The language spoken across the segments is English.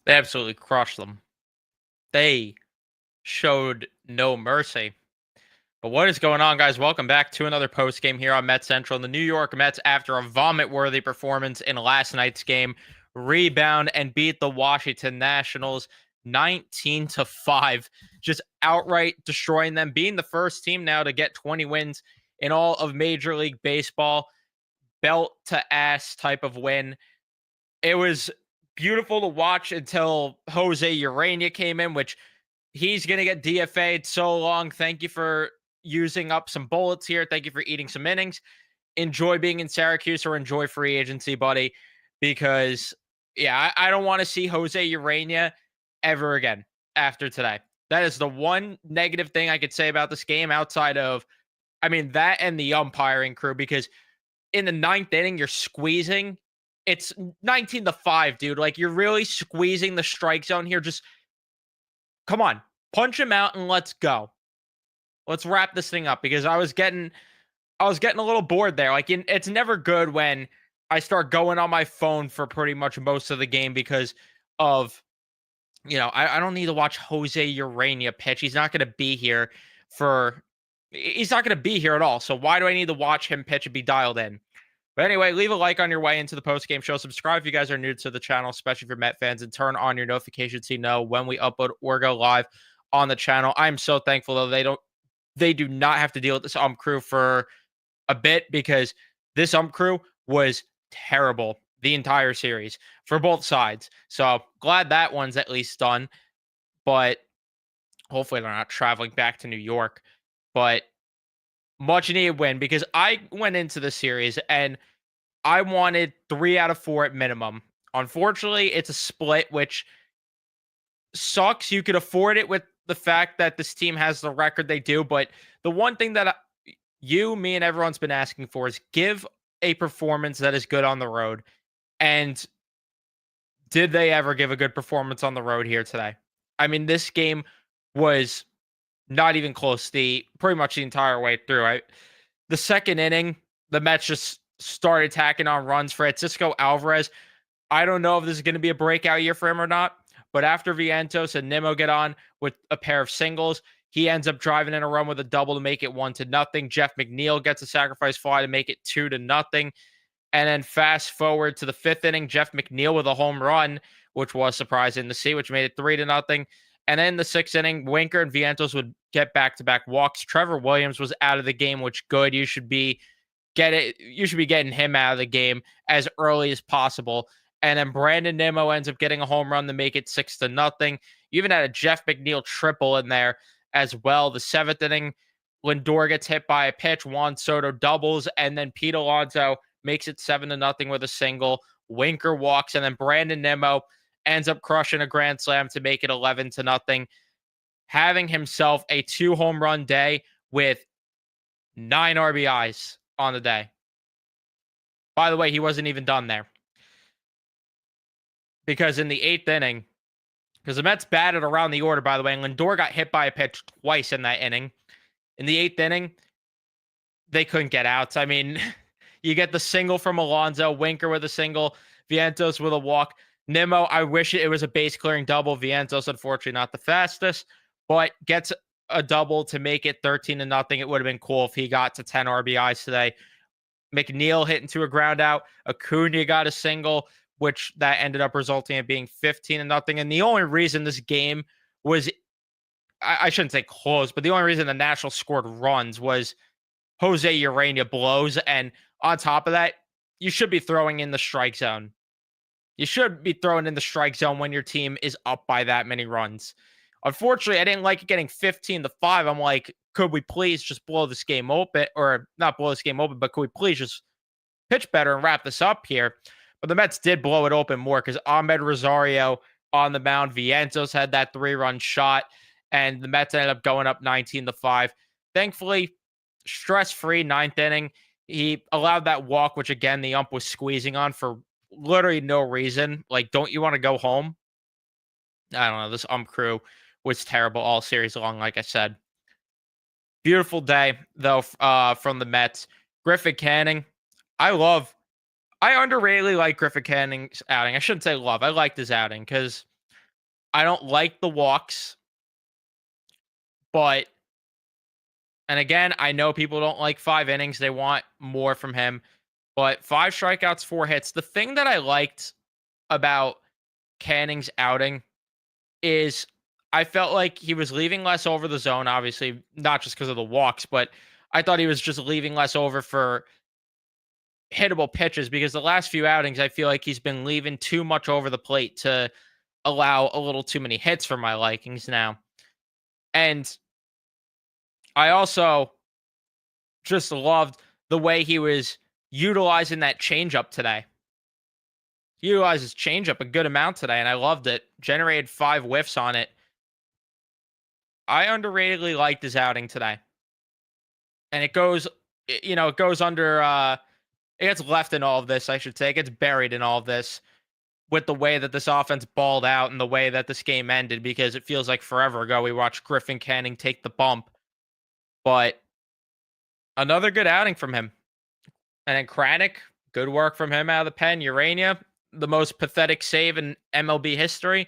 They absolutely crushed them. They showed no mercy. But what is going on, guys? Welcome back to another post game here on Mets Central. And the New York Mets, after a vomit-worthy performance in last night's game, rebound and beat the Washington Nationals 19-5, just outright destroying them, being the first team now to get 20 wins in all of Major League Baseball. Belt to ass type of win. It was beautiful to watch until Jose Urania came in, which he's going to get DFA'd so long. Thank you for using up some bullets here. Thank you for eating some innings. Enjoy being in Syracuse or enjoy free agency, buddy, because, yeah, I don't want to see Jose Urania ever again after today. That is the one negative thing I could say about this game outside of, that and the umpiring crew, because in the ninth inning, you're squeezing. It's 19-5, dude. Like, you're really squeezing the strike zone here. Just come on, punch him out and let's go. Let's wrap this thing up, because I was getting a little bored there. Like, it's never good when I start going on my phone for pretty much most of the game because of, I don't need to watch Jose Urania pitch. He's not going to be here he's not going to be here at all. So why do I need to watch him pitch and be dialed in? But anyway, leave a like on your way into the post-game show. Subscribe if you guys are new to the channel, especially if you're Met fans, and turn on your notifications so you know when we upload or go live on the channel. I'm so thankful, though, they do not have to deal with this crew for a bit, because this crew was terrible the entire series for both sides. So glad that one's at least done. But hopefully they're not traveling back to New York. But much needed win, because I went into the series and I wanted 3 out of 4 at minimum. Unfortunately, it's a split, which sucks. You could afford it with the fact that this team has the record they do. But the one thing that me, and everyone's been asking for is give a performance that is good on the road. And did they ever give a good performance on the road here today? This game was not even close pretty much the entire way through. The second inning, the Mets just started tacking on runs. Francisco Alvarez, I don't know if this is going to be a breakout year for him or not, but after Vientos and NIMMO get on with a pair of singles, he ends up driving in a run with a double to make it 1-0. Jeff McNeil gets a sacrifice fly to make it 2-0. And then fast forward to the fifth inning, Jeff McNeil with a home run, which was surprising to see, which made it 3-0. And then the sixth inning, Winker and Vientos would get back-to-back walks. Trevor Williams was out of the game, which good. You should be getting him out of the game as early as possible. And then Brandon Nimmo ends up getting a home run to make it 6-0. You even had a Jeff McNeil triple in there as well. The seventh inning, Lindor gets hit by a pitch. Juan Soto doubles, and then Pete Alonso makes it 7-0 with a single. Winker walks, and then Brandon Nimmo ends up crushing a grand slam to make it 11-0, having himself a 2-home run day with 9 RBIs on the day. By the way, he wasn't even done there, because in the eighth inning, because the Mets batted around the order, by the way, and Lindor got hit by a pitch twice in that inning. In the eighth inning, they couldn't get outs. You get the single from Alonso, Winker with a single, Vientos with a walk. Nimmo, I wish it was a base-clearing double. Vientos, unfortunately, not the fastest, but gets a double to make it 13-0. It would have been cool if he got to 10 RBIs today. McNeil hit into a ground out. Acuna got a single, which that ended up resulting in being 15-0. And the only reason this game was, I shouldn't say close, but the only reason the Nationals scored runs was Jose Urania blows. And on top of that, you should be throwing in the strike zone. You should be throwing in the strike zone when your team is up by that many runs. Unfortunately, I didn't like it getting 15-5. I'm like, could we please just blow this game open? Or not blow this game open, but could we please just pitch better and wrap this up here? But the Mets did blow it open more, because Ahmed Rosario on the mound. Vientos had that 3-run shot, and the Mets ended up going up 19-5. Thankfully, stress-free ninth inning. He allowed that walk, which, again, the ump was squeezing on for literally no reason. Like, don't you want to go home? I don't know. This crew was terrible all series long, like I said. Beautiful day, though, from the Mets. Griffin Canning, I underratedly like Griffin Canning's outing. I shouldn't say love. I liked his outing, because I don't like the walks, but and again, I know people don't like 5 innings. They want more from him, but 5 strikeouts, 4 hits. The thing that I liked about Canning's outing is I felt like he was leaving less over the zone, obviously, not just because of the walks, but I thought he was just leaving less over for hittable pitches because the last few outings, I feel like he's been leaving too much over the plate to allow a little too many hits for my likings now. And I also just loved the way he was utilizing that changeup today. He utilized his changeup a good amount today, and I loved it. Generated 5 whiffs on it. I underratedly liked his outing today. And it goes, it goes under, it gets left in all of this, I should say. It gets buried in all of this with the way that this offense balled out and the way that this game ended because it feels like forever ago we watched Griffin Canning take the bump. But another good outing from him. And then Kranick, good work from him out of the pen. Urania, the most pathetic save in MLB history,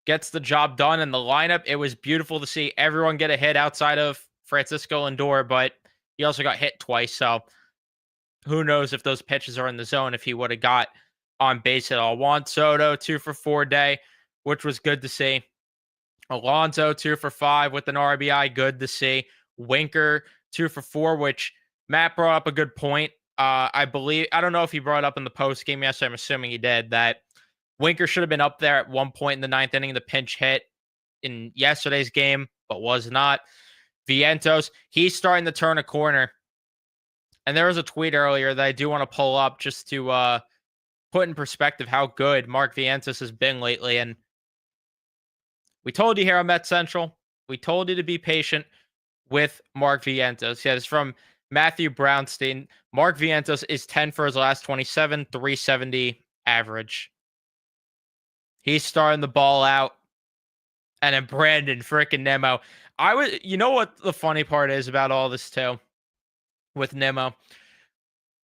gets the job done in the lineup. It was beautiful to see everyone get a hit outside of Francisco Lindor, but he also got hit twice. So who knows if those pitches are in the zone if he would have got on base at all. Juan Soto, 2 for 4 day, which was good to see. Alonso, 2 for 5 with an RBI, good to see. Winker, 2 for 4, which Matt brought up a good point. I don't know if he brought it up in the post game yesterday. I'm assuming he did, that Winker should have been up there at one point in the 9th inning. The pinch hit in yesterday's game, but was not. Vientos, he's starting to turn a corner. And there was a tweet earlier that I do want to pull up just to put in perspective how good Mark Vientos has been lately. And we told you here on Met Central, we told you to be patient with Mark Vientos. Yeah, it's from Matthew Brownstein. Mark Vientos is 10 for his last 27, 370 average. He's starting the ball out. And then Brandon freaking NIMMO. You know what the funny part is about all this too with NIMMO?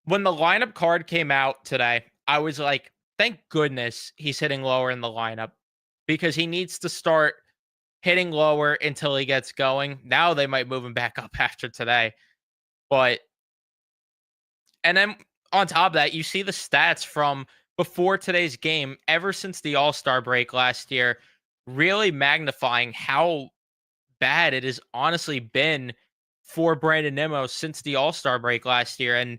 When the lineup card came out today, I was like, thank goodness he's hitting lower in the lineup because he needs to start hitting lower until he gets going. Now they might move him back up after today. But, and then on top of that, you see the stats from before today's game, ever since the All-Star break last year, really magnifying how bad it has honestly been for Brandon NIMMO since the All-Star break last year. And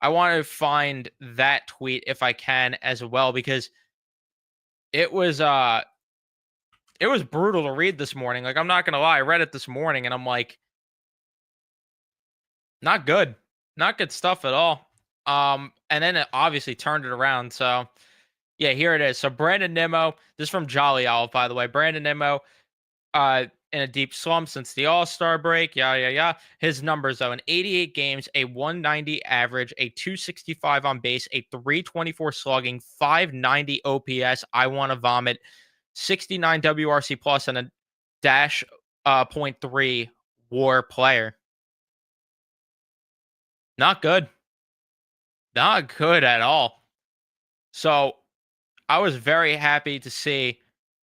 I want to find that tweet if I can as well, because it was brutal to read this morning. Like, I'm not gonna lie, I read it this morning and I'm like, not good. Not good stuff at all. And then it obviously turned it around. So yeah, here it is. So Brandon NIMMO, this is from Jolly Owl, by the way. Brandon NIMMO, in a deep slump since the All-Star break. Yeah. His numbers, though, in 88 games, a 190 average, a 265 on base, a 324 slugging, 590 OPS. I want to vomit. 69 WRC plus and a dash .3 WAR player. Not good. Not good at all. So I was very happy to see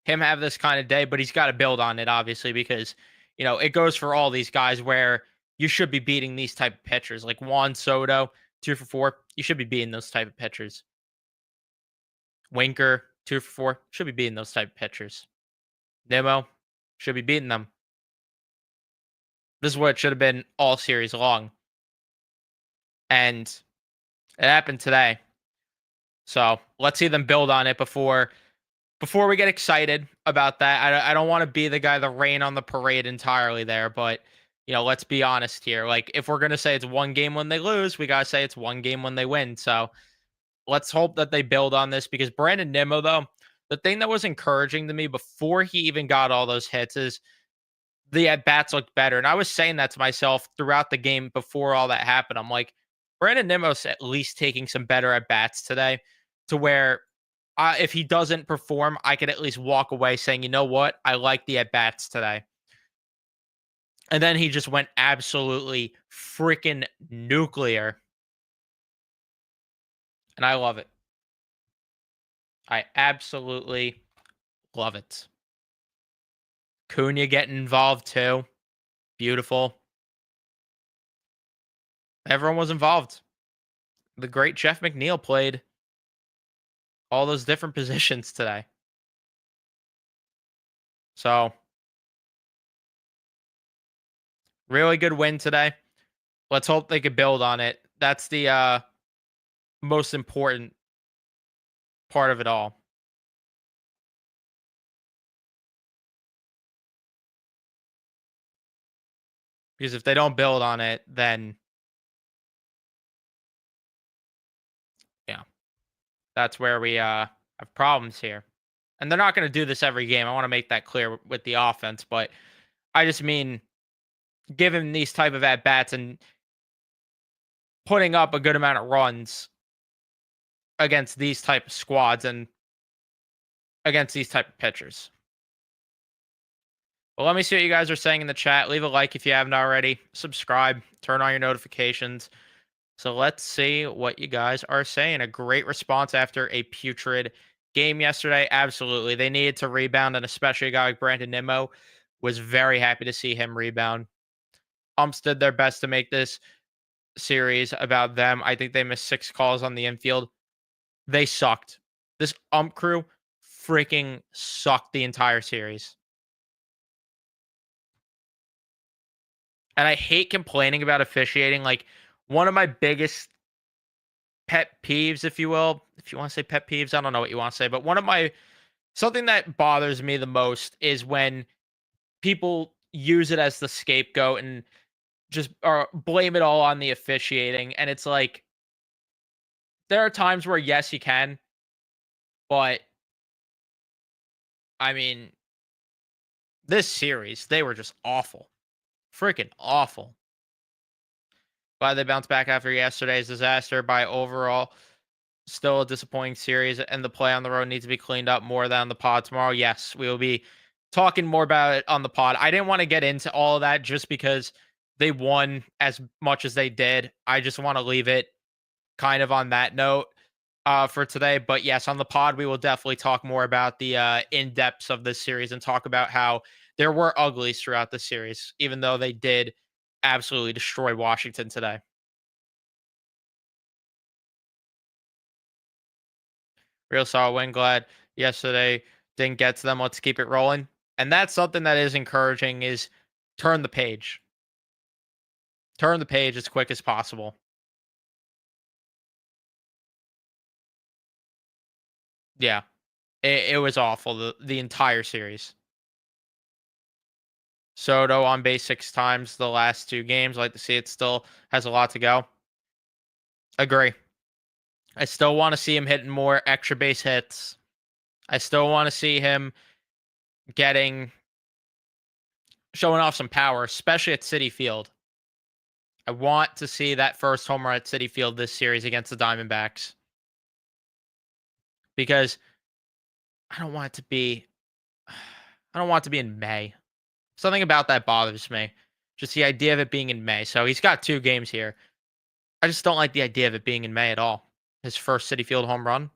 him have this kind of day, but he's got to build on it, obviously, because, it goes for all these guys where you should be beating these type of pitchers. Like Juan Soto, 2 for 4. You should be beating those type of pitchers. Winker, 2 for 4. Should be beating those type of pitchers. NIMMO, should be beating them. This is what it should have been all series long. And it happened today. So let's see them build on it before we get excited about that. I don't want to be the guy that rain on the parade entirely there, but let's be honest here. Like, if we're gonna say it's one game when they lose, we gotta say it's one game when they win. So let's hope that they build on this, because Brandon NIMMO, though, the thing that was encouraging to me before he even got all those hits is the at bats looked better. And I was saying that to myself throughout the game before all that happened. I'm like, Brandon NIMMO's at least taking some better at bats today, to where if he doesn't perform, I could at least walk away saying, you know what? I like the at bats today. And then he just went absolutely freaking nuclear. And I love it. I absolutely love it. Cunha getting involved too. Beautiful. Everyone was involved. The great Jeff McNeil played all those different positions today. So, really good win today. Let's hope they could build on it. That's the most important part of it all. Because if they don't build on it, then yeah, that's where we have problems here. And they're not going to do this every game. I want to make that clear with the offense, but I just mean given these type of at bats and putting up a good amount of runs against these type of squads and against these type of pitchers. Well, let me see what you guys are saying in the chat. Leave a like if you haven't already. Subscribe. Turn on your notifications. So let's see what you guys are saying. A great response after a putrid game yesterday. Absolutely. They needed to rebound, and especially a guy like Brandon Nimmo was very happy to see him rebound. Umps did their best to make this series about them. I think they missed 6 calls on the infield. They sucked. This ump crew freaking sucked the entire series. And I hate complaining about officiating. Like, one of my biggest pet peeves, if you will, if you want to say pet peeves, I don't know what you want to say, but something that bothers me the most is when people use it as the scapegoat and just or blame it all on the officiating. And it's like, there are times where, yes, you can, but I mean, this series, they were just awful. Freaking awful. Glad they bounced back after yesterday's disaster. By overall, still a disappointing series, and the play on the road needs to be cleaned up more than on the pod tomorrow. Yes, we will be talking more about it on the pod. I didn't want to get into all of that just because they won as much as they did. I just want to leave it kind of on that note for today. But yes, on the pod, we will definitely talk more about the in-depths of this series and talk about how there were uglies throughout the series, even though they did absolutely destroy Washington today. Real solid win. Glad yesterday didn't get to them. Let's keep it rolling. And that's something that is encouraging is turn the page. Turn the page as quick as possible. Yeah. It was awful the entire series. Soto on base 6 times the last 2 games. Like to see it still has a lot to go. Agree. I still want to see him hitting more extra base hits. I still want to see him getting showing off some power, especially at Citi Field. I want to see that first home run at Citi Field this series against the Diamondbacks because I don't want it to be I don't want it to be in May. Something about that bothers me. Just the idea of it being in May. So he's got 2 games here. I just don't like the idea of it being in May at all. His first Citi Field home run.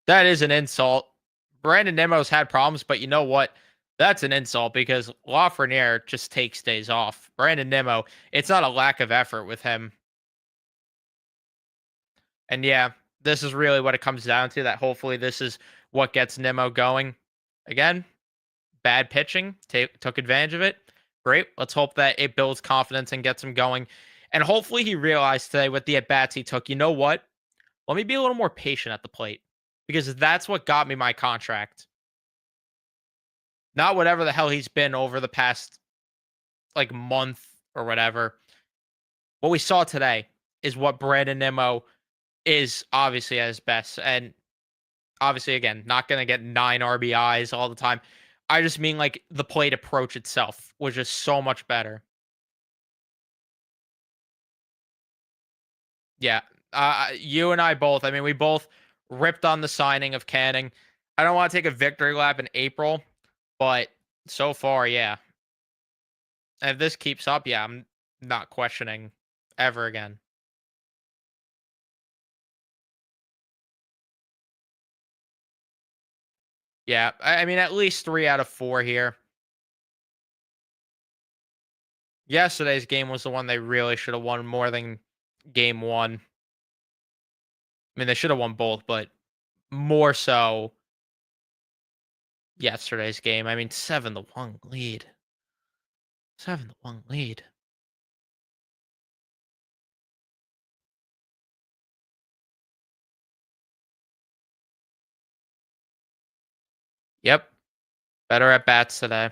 That is an insult. Brandon Nimmo's had problems, but you know what? That's an insult because Lafreniere just takes days off. Brandon Nimmo, it's not a lack of effort with him. And yeah, this is really what it comes down to, that hopefully this is what gets Nimmo going. Again, bad pitching, took advantage of it. Great. Let's hope that it builds confidence and gets him going. And hopefully he realized today with the at-bats he took, you know what? Let me be a little more patient at the plate because that's what got me my contract. Not whatever the hell he's been over the past like month or whatever. What we saw today is what Brandon Nimmo is obviously at his best. And obviously, again, not going to get 9 RBIs all the time. I just mean like the plate approach itself was just so much better. Yeah. You and I both. I mean, we both ripped on the signing of Canning. I don't want to take a victory lap in April, but so far, yeah. And if this keeps up, yeah, I'm not questioning ever again. Yeah, I mean, at least 3 out of 4 here. Yesterday's game was the one they really should have won more than game 1. I mean, they should have won both, but more so yesterday's game. I mean, 7-1 lead. 7-1 lead. Yep, better at bats today.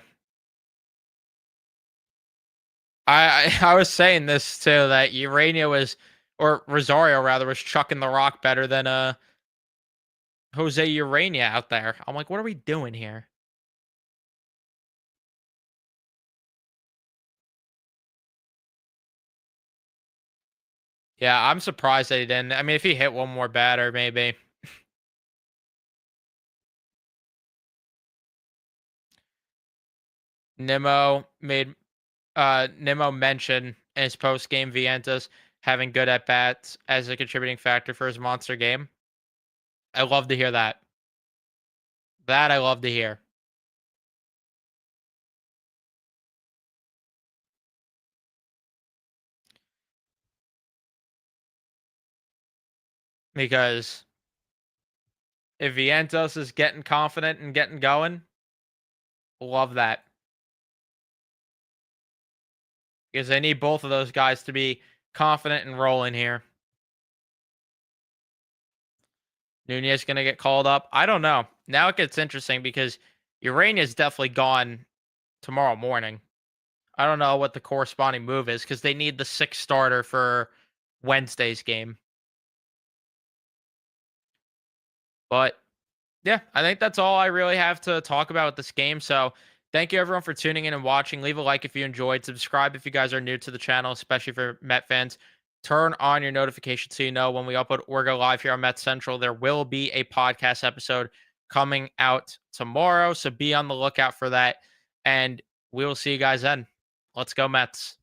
I was saying this too, that Urania was, or Rosario rather, was chucking the rock better than Jose Urania out there. I'm like, what are we doing here? Yeah, I'm surprised that he didn't. I mean, if he hit one more batter, maybe. Nimmo mentioned in his post game Vientos having good at bats as a contributing factor for his monster game. I love to hear that. That I love to hear. Because if Vientos is getting confident and getting going, love that. Because they need both of those guys to be confident and rolling here. Nunez going to get called up. I don't know. Now it gets interesting because Urania's definitely gone tomorrow morning. I don't know what the corresponding move is because they need the sixth starter for Wednesday's game. But yeah, I think that's all I really have to talk about with this game. So thank you everyone for tuning in and watching. Leave a like if you enjoyed. Subscribe if you guys are new to the channel, especially for Met fans. Turn on your notifications so you know when we upload or go live here on Met Central. There will be a podcast episode coming out tomorrow. So be on the lookout for that. And we will see you guys then. Let's go, Mets.